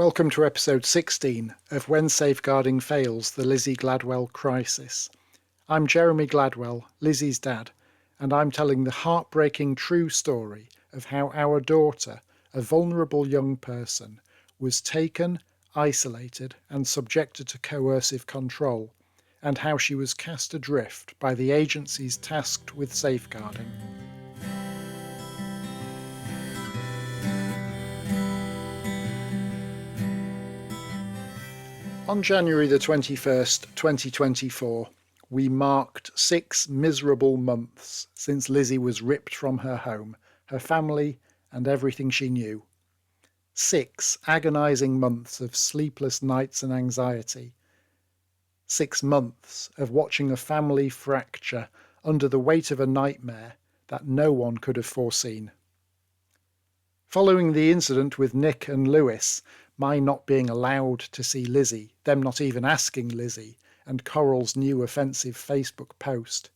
Welcome to episode 16 of When Safeguarding Fails, the Lizzie Gladwell Crisis. I'm Jeremy Gladwell, Lizzie's dad, and I'm telling the heartbreaking true story of how our daughter, a vulnerable young person, was taken, isolated and subjected to coercive control, and how she was cast adrift by the agencies tasked with safeguarding. On January the 21st, 2024, we marked 6 miserable months since Lizzie was ripped from her home, her family, and everything she knew. 6 agonising months of sleepless nights and anxiety. 6 months of watching a family fracture under the weight of a nightmare that no one could have foreseen. Following the incident with Nick and Lewis, my not being allowed to see Lizzie, them not even asking Lizzie, and Coral's new offensive Facebook post,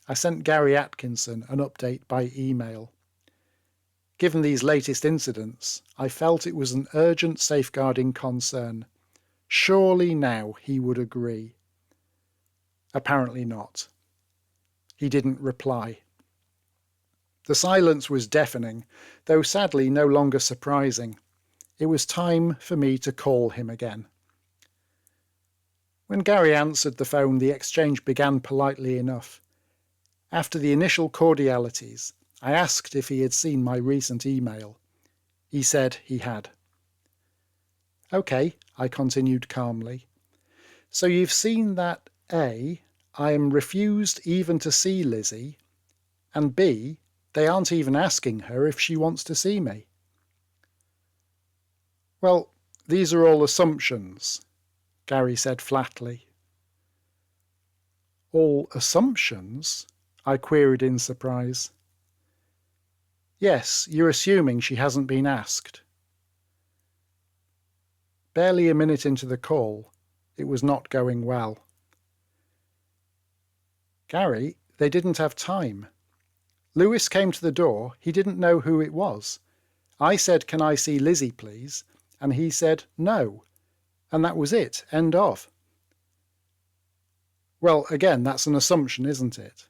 I sent Gary Atkinson an update by email. Given these latest incidents, I felt it was an urgent safeguarding concern. Surely now he would agree. Apparently not. He didn't reply. The silence was deafening, though sadly no longer surprising. It was time for me to call him again. When Gary answered the phone, the exchange began politely enough. After the initial cordialities, I asked if he had seen my recent email. He said he had. "Okay," I continued calmly. "So you've seen that A, I am refused even to see Lizzie, and B, they aren't even asking her if she wants to see me." "Well, these are all assumptions," Gary said flatly. "All assumptions?" I queried in surprise. "Yes, you're assuming she hasn't been asked." Barely a minute into the call, it was not going well. "Gary, they didn't have time. Lewis came to the door, he didn't know who it was. I said, 'Can I see Lizzie, please?' And he said, 'No.' And that was it, end of." "Well, again, that's an assumption, isn't it?"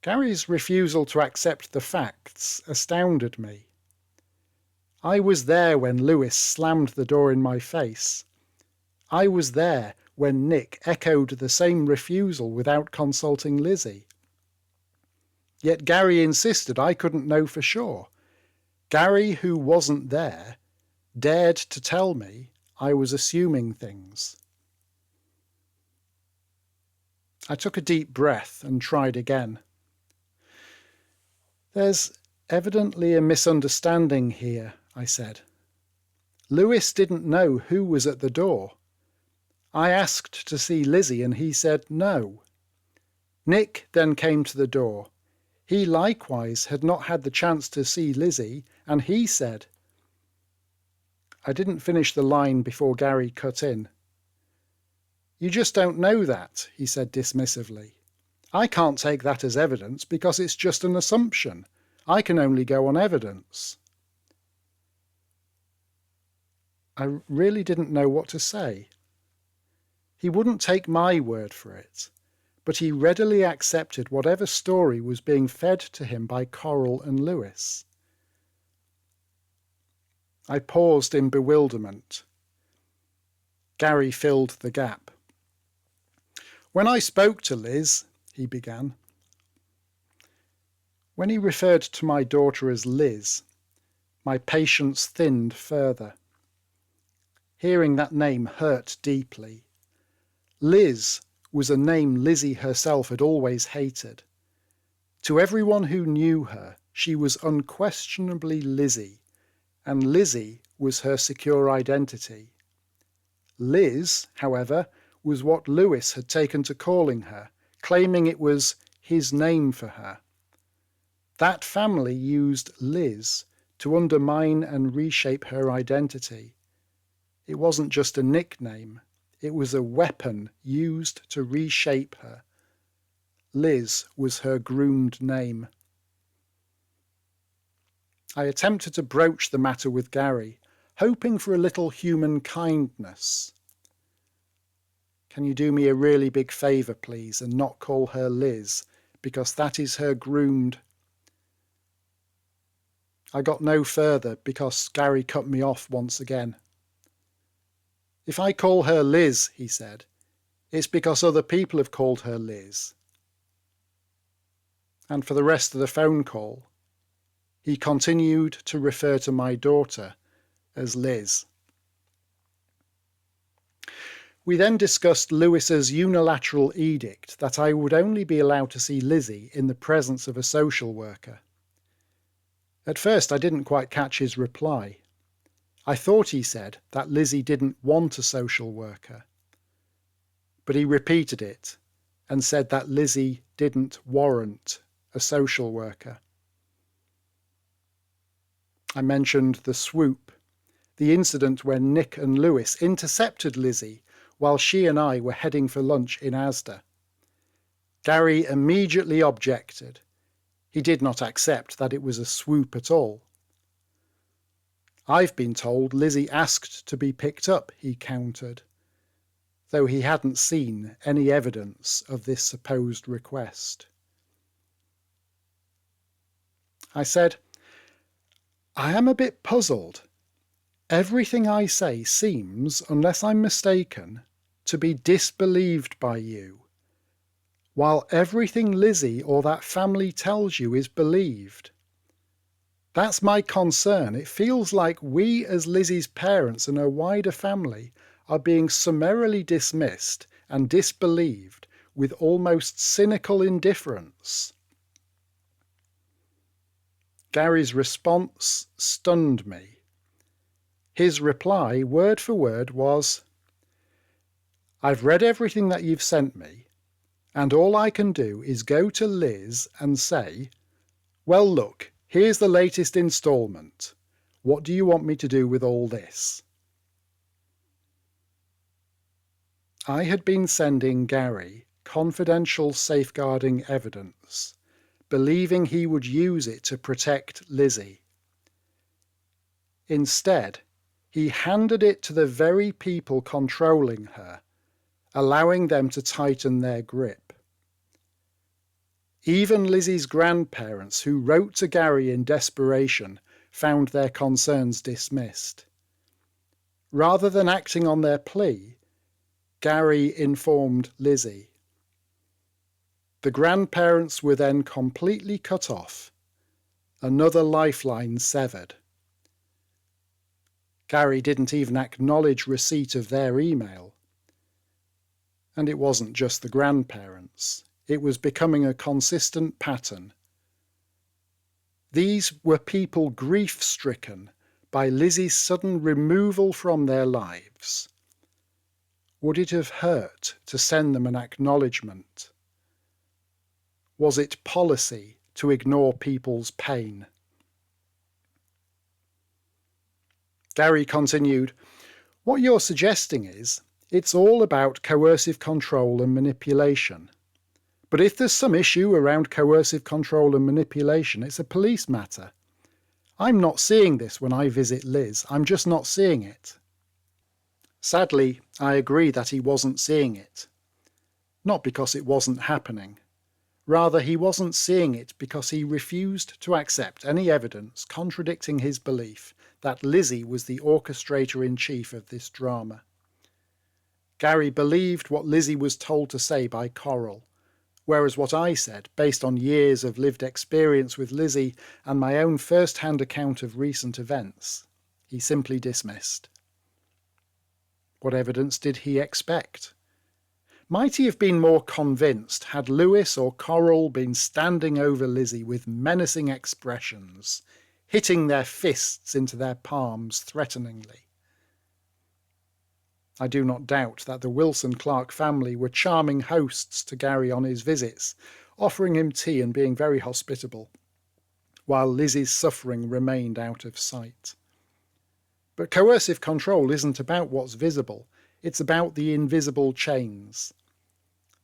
Gary's refusal to accept the facts astounded me. I was there when Lewis slammed the door in my face. I was there when Nick echoed the same refusal without consulting Lizzie. Yet Gary insisted I couldn't know for sure. Gary, who wasn't there, dared to tell me I was assuming things. I took a deep breath and tried again. "There's evidently a misunderstanding here," I said. "Lewis didn't know who was at the door. I asked to see Lizzie and he said no. Nick then came to the door. He likewise had not had the chance to see Lizzie, and he said—" I didn't finish the line before Gary cut in. "You just don't know that," he said dismissively. "I can't take that as evidence because it's just an assumption. I can only go on evidence." I really didn't know what to say. He wouldn't take my word for it, but he readily accepted whatever story was being fed to him by Coral and Lewis. I paused in bewilderment. Gary filled the gap. "When I spoke to Liz," he began. When he referred to my daughter as Liz, my patience thinned further. Hearing that name hurt deeply. Liz was a name Lizzie herself had always hated. To everyone who knew her, she was unquestionably Lizzie, and Lizzie was her secure identity. Liz, however, was what Lewis had taken to calling her, claiming it was his name for her. That family used Liz to undermine and reshape her identity. It wasn't just a nickname, it was a weapon used to reshape her. Liz was her groomed name. I attempted to broach the matter with Gary, hoping for a little human kindness. Can you do me a really big favour, please, and not call her Liz, because that is her groomed... I got no further because Gary cut me off once again. If I call her Liz, he said, it's because other people have called her Liz. And for the rest of the phone call, he continued to refer to my daughter as Liz. We then discussed Lewis's unilateral edict that I would only be allowed to see Lizzie in the presence of a social worker. At first I didn't quite catch his reply. I thought he said that Lizzie didn't want a social worker. But he repeated it and said that Lizzie didn't warrant a social worker. I mentioned the swoop, the incident when Nick and Lewis intercepted Lizzie while she and I were heading for lunch in Asda. Gary immediately objected. He did not accept that it was a swoop at all. I've been told Lizzie asked to be picked up, he countered, though he hadn't seen any evidence of this supposed request. I said, I am a bit puzzled. Everything I say seems, unless I'm mistaken, to be disbelieved by you, while everything Lizzie or that family tells you is believed. That's my concern. It feels like we as Lizzie's parents and her wider family are being summarily dismissed and disbelieved with almost cynical indifference. Gary's response stunned me. His reply, word for word, was, I've read everything that you've sent me, and all I can do is go to Liz and say, well, look, here's the latest instalment. What do you want me to do with all this? I had been sending Gary confidential safeguarding evidence, believing he would use it to protect Lizzie. Instead, he handed it to the very people controlling her, allowing them to tighten their grip. Even Lizzie's grandparents, who wrote to Gary in desperation, found their concerns dismissed. Rather than acting on their plea, Gary informed Lizzie. The grandparents were then completely cut off, another lifeline severed. Gary didn't even acknowledge receipt of their email. And it wasn't just the grandparents. It was becoming a consistent pattern. These were people grief-stricken by Lizzie's sudden removal from their lives. Would it have hurt to send them an acknowledgement? Was it policy to ignore people's pain? Gary continued, what you're suggesting is, it's all about coercive control and manipulation. But if there's some issue around coercive control and manipulation, it's a police matter. I'm not seeing this when I visit Liz. I'm just not seeing it. Sadly, I agree that he wasn't seeing it. Not because it wasn't happening. Rather, he wasn't seeing it because he refused to accept any evidence contradicting his belief that Lizzie was the orchestrator-in-chief of this drama. Gary believed what Lizzie was told to say by Coral, whereas what I said, based on years of lived experience with Lizzie and my own first-hand account of recent events, he simply dismissed. What evidence did he expect? Might he have been more convinced had Lewis or Coral been standing over Lizzie with menacing expressions, hitting their fists into their palms threateningly? I do not doubt that the Wilson-Clark family were charming hosts to Gary on his visits, offering him tea and being very hospitable, while Lizzie's suffering remained out of sight. But coercive control isn't about what's visible, it's about the invisible chains.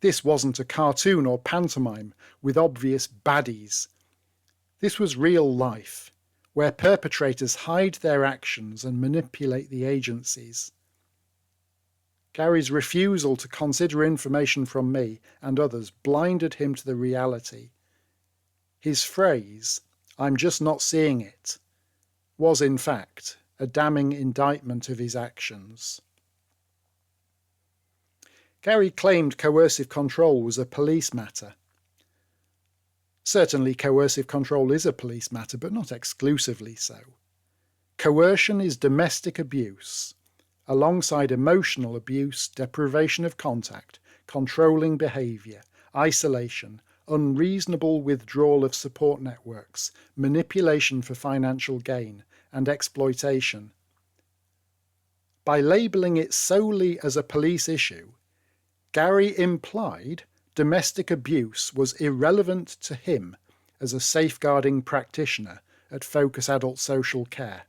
This wasn't a cartoon or pantomime with obvious baddies. This was real life, where perpetrators hide their actions and manipulate the agencies. Gary's refusal to consider information from me and others blinded him to the reality. His phrase, "I'm just not seeing it," was in fact a damning indictment of his actions. Gary claimed coercive control was a police matter. Certainly coercive control is a police matter, but not exclusively so. Coercion is domestic abuse, alongside emotional abuse, deprivation of contact, controlling behaviour, isolation, unreasonable withdrawal of support networks, manipulation for financial gain, and exploitation. By labelling it solely as a police issue, Gary implied domestic abuse was irrelevant to him as a safeguarding practitioner at Focus Adult Social Care.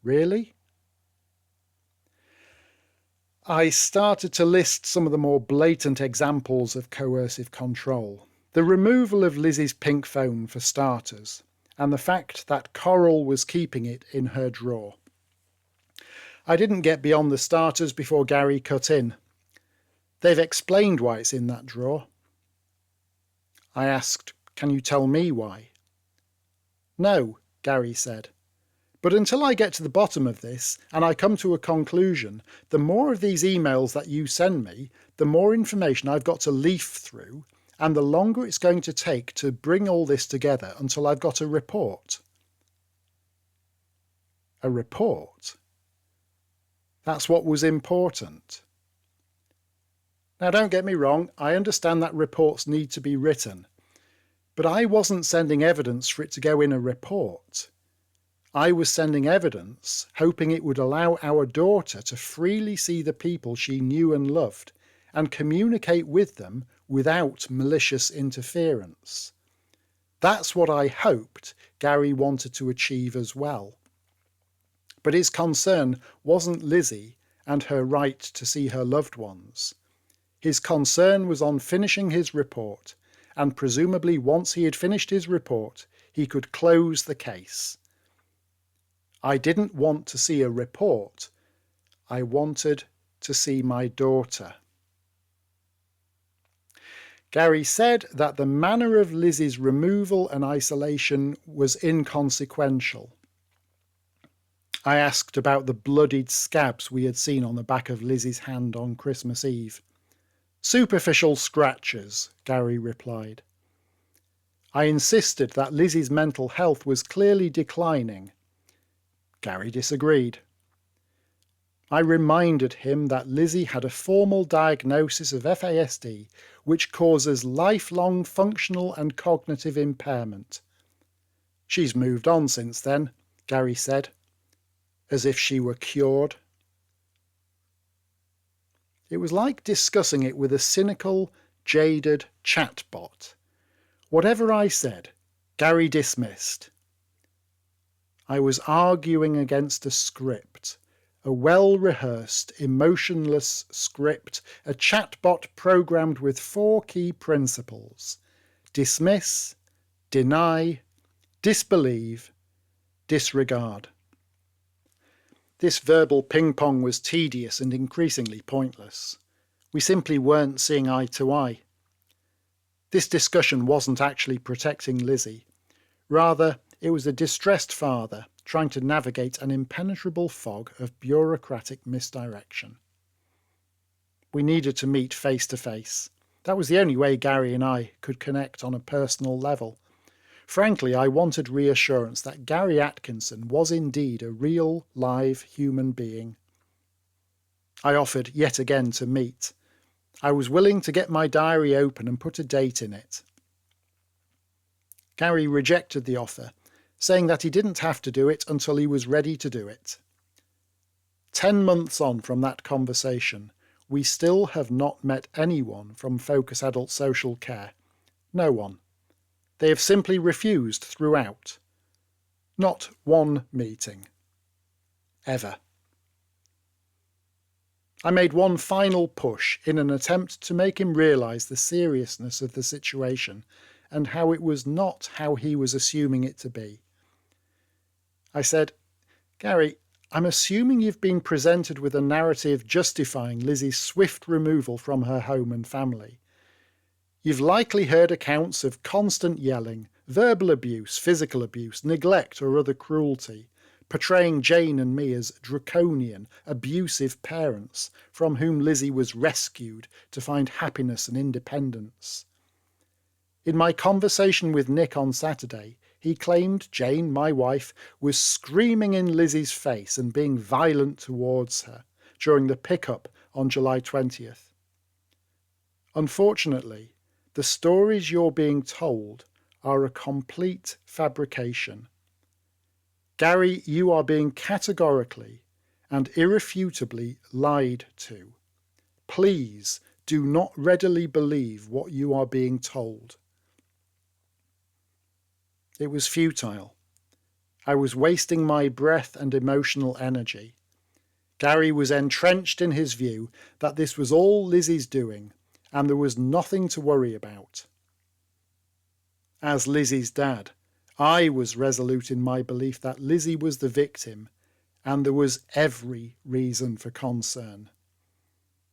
Really? I started to list some of the more blatant examples of coercive control. The removal of Lizzie's pink phone, for starters, and the fact that Coral was keeping it in her drawer. I didn't get beyond the starters before Gary cut in. "They've explained why it's in that drawer." I asked, "Can you tell me why?" "No," Gary said. "But until I get to the bottom of this and I come to a conclusion, the more of these emails that you send me, the more information I've got to leaf through, and the longer it's going to take to bring all this together until I've got a report." A report? That's what was important. Now, don't get me wrong, I understand that reports need to be written, but I wasn't sending evidence for it to go in a report. I was sending evidence, hoping it would allow our daughter to freely see the people she knew and loved, and communicate with them without malicious interference. That's what I hoped Gary wanted to achieve as well. But his concern wasn't Lizzie and her right to see her loved ones. His concern was on finishing his report, and presumably once he had finished his report, he could close the case. I didn't want to see a report. I wanted to see my daughter. Gary said that the manner of Lizzie's removal and isolation was inconsequential. I asked about the bloodied scabs we had seen on the back of Lizzie's hand on Christmas Eve. "Superficial scratches," Gary replied. I insisted that Lizzie's mental health was clearly declining. Gary disagreed. I reminded him that Lizzie had a formal diagnosis of FASD, which causes lifelong functional and cognitive impairment. "She's moved on since then," Gary said, as if she were cured. It was like discussing it with a cynical, jaded chatbot. Whatever I said, Gary dismissed. I was arguing against a script, a well-rehearsed, emotionless script, a chatbot programmed with 4 key principles: dismiss, deny, disbelieve, disregard. This verbal ping-pong was tedious and increasingly pointless. We simply weren't seeing eye to eye. This discussion wasn't actually protecting Lizzie. Rather, it was a distressed father trying to navigate an impenetrable fog of bureaucratic misdirection. We needed to meet face to face. That was the only way Gary and I could connect on a personal level. Frankly, I wanted reassurance that Gary Atkinson was indeed a real, live human being. I offered yet again to meet. I was willing to get my diary open and put a date in it. Gary rejected the offer, saying that he didn't have to do it until he was ready to do it. 10 months on from that conversation, we still have not met anyone from Focus Adult Social Care. No one. They have simply refused throughout. Not one meeting. Ever. I made one final push in an attempt to make him realise the seriousness of the situation and how it was not how he was assuming it to be. I said, "Gary, I'm assuming you've been presented with a narrative justifying Lizzie's swift removal from her home and family. You've likely heard accounts of constant yelling, verbal abuse, physical abuse, neglect or other cruelty, portraying Jane and me as draconian, abusive parents from whom Lizzie was rescued to find happiness and independence. In my conversation with Nick on Saturday, he claimed Jane, my wife, was screaming in Lizzie's face and being violent towards her during the pickup on July 20th. Unfortunately, the stories you're being told are a complete fabrication. Gary, you are being categorically and irrefutably lied to. Please do not readily believe what you are being told." It was futile. I was wasting my breath and emotional energy. Gary was entrenched in his view that this was all Lizzie's doing and there was nothing to worry about. As Lizzie's dad, I was resolute in my belief that Lizzie was the victim and there was every reason for concern.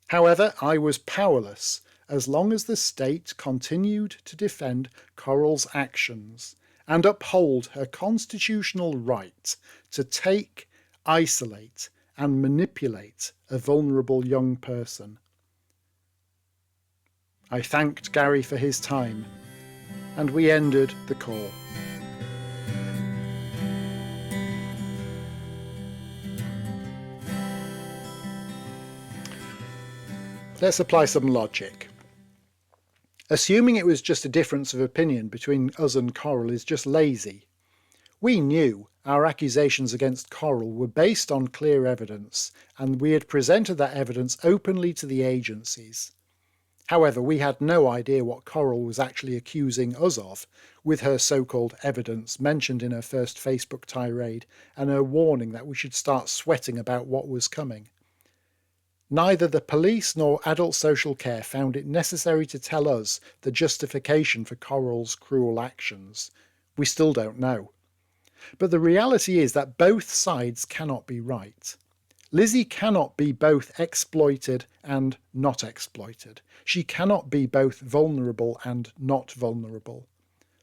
However, I was powerless as long as the state continued to defend Coral's actions and uphold her constitutional right to take, isolate, and manipulate a vulnerable young person. I thanked Gary for his time, and we ended the call. Let's apply some logic. Assuming it was just a difference of opinion between us and Coral is just lazy. We knew our accusations against Coral were based on clear evidence, and we had presented that evidence openly to the agencies. However, we had no idea what Coral was actually accusing us of, with her so-called evidence mentioned in her first Facebook tirade and her warning that we should start sweating about what was coming. Neither the police nor adult social care found it necessary to tell us the justification for Coral's cruel actions. We still don't know. But the reality is that both sides cannot be right. Lizzie cannot be both exploited and not exploited. She cannot be both vulnerable and not vulnerable.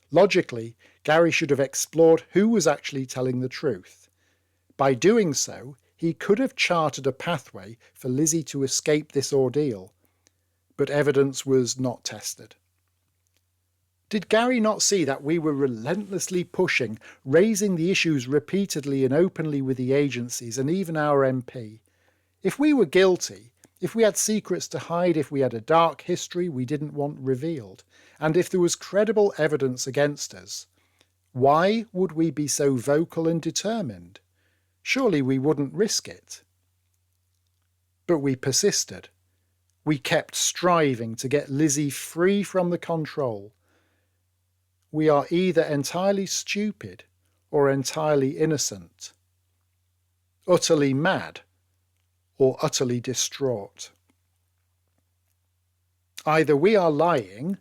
Logically, Gary should have explored who was actually telling the truth. By doing so, he could have charted a pathway for Lizzie to escape this ordeal, but evidence was not tested. Did Gary not see that we were relentlessly pushing, raising the issues repeatedly and openly with the agencies and even our MP? If we were guilty, if we had secrets to hide, if we had a dark history we didn't want revealed, and if there was credible evidence against us, why would we be so vocal and determined? Surely we wouldn't risk it. But we persisted. We kept striving to get Lizzie free from the control. We are either entirely stupid or entirely innocent, utterly mad or utterly distraught. Either we are lying,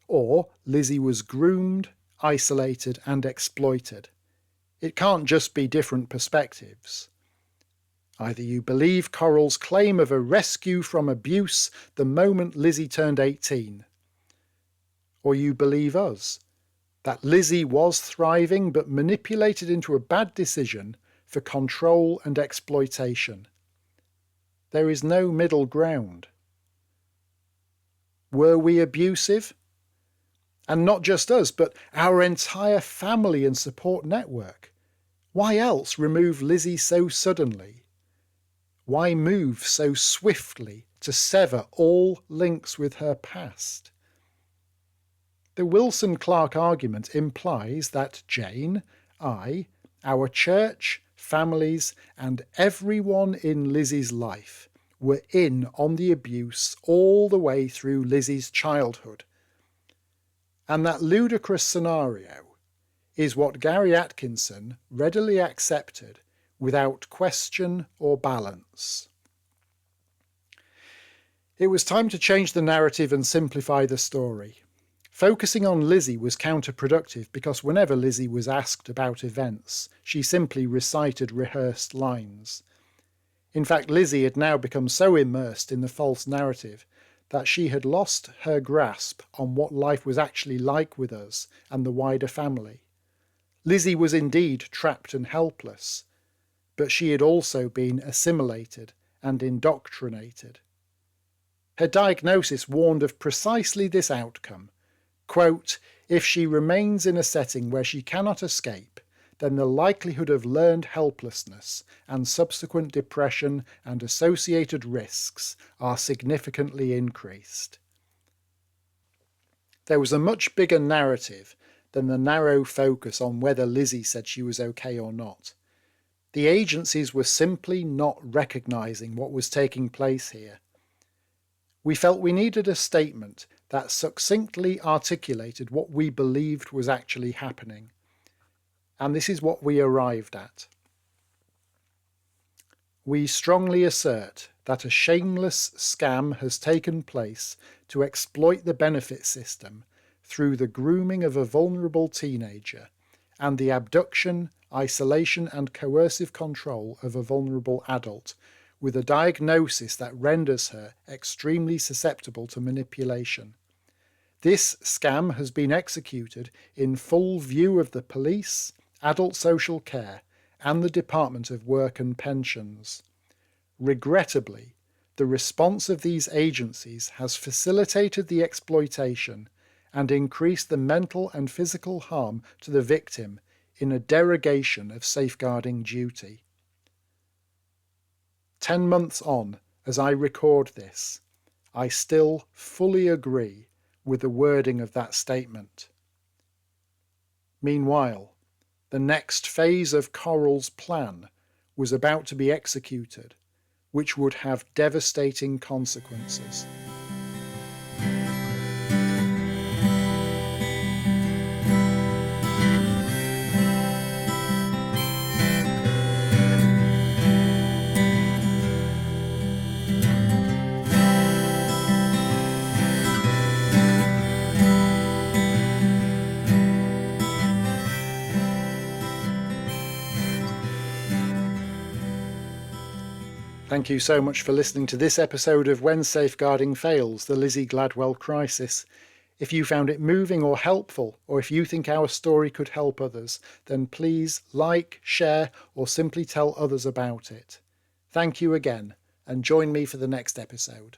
or Lizzie was groomed, isolated and exploited. It can't just be different perspectives. Either you believe Coral's claim of a rescue from abuse the moment Lizzie turned 18, or you believe us, that Lizzie was thriving but manipulated into a bad decision for control and exploitation. There is no middle ground. Were we abusive? And not just us, but our entire family and support network. Why else remove Lizzie so suddenly? Why move so swiftly to sever all links with her past? The Wilson-Clark argument implies that Jane, I, our church, families, and everyone in Lizzie's life were in on the abuse all the way through Lizzie's childhood. And that ludicrous scenario is what Gary Atkinson readily accepted without question or balance. It was time to change the narrative and simplify the story. Focusing on Lizzie was counterproductive because whenever Lizzie was asked about events, she simply recited rehearsed lines. In fact, Lizzie had now become so immersed in the false narrative that she had lost her grasp on what life was actually like with us and the wider family. Lizzie was indeed trapped and helpless, but she had also been assimilated and indoctrinated. Her diagnosis warned of precisely this outcome. Quote, "If she remains in a setting where she cannot escape, then the likelihood of learned helplessness and subsequent depression and associated risks are significantly increased." There was a much bigger narrative than the narrow focus on whether Lizzie said she was okay or not. The agencies were simply not recognising what was taking place here. We felt we needed a statement that succinctly articulated what we believed was actually happening. And this is what we arrived at. We strongly assert that a shameless scam has taken place to exploit the benefit system through the grooming of a vulnerable teenager and the abduction, isolation and coercive control of a vulnerable adult, with a diagnosis that renders her extremely susceptible to manipulation. This scam has been executed in full view of the police, adult social care, and the Department of Work and Pensions. Regrettably, the response of these agencies has facilitated the exploitation and increased the mental and physical harm to the victim in a derogation of safeguarding duty. 10 months on, as I record this, I still fully agree with the wording of that statement. Meanwhile, the next phase of Coral's plan was about to be executed, which would have devastating consequences. Thank you so much for listening to this episode of When Safeguarding Fails, the Lizzie Gladwell Crisis. If you found it moving or helpful, or if you think our story could help others, then please like, share, or simply tell others about it. Thank you again, and join me for the next episode.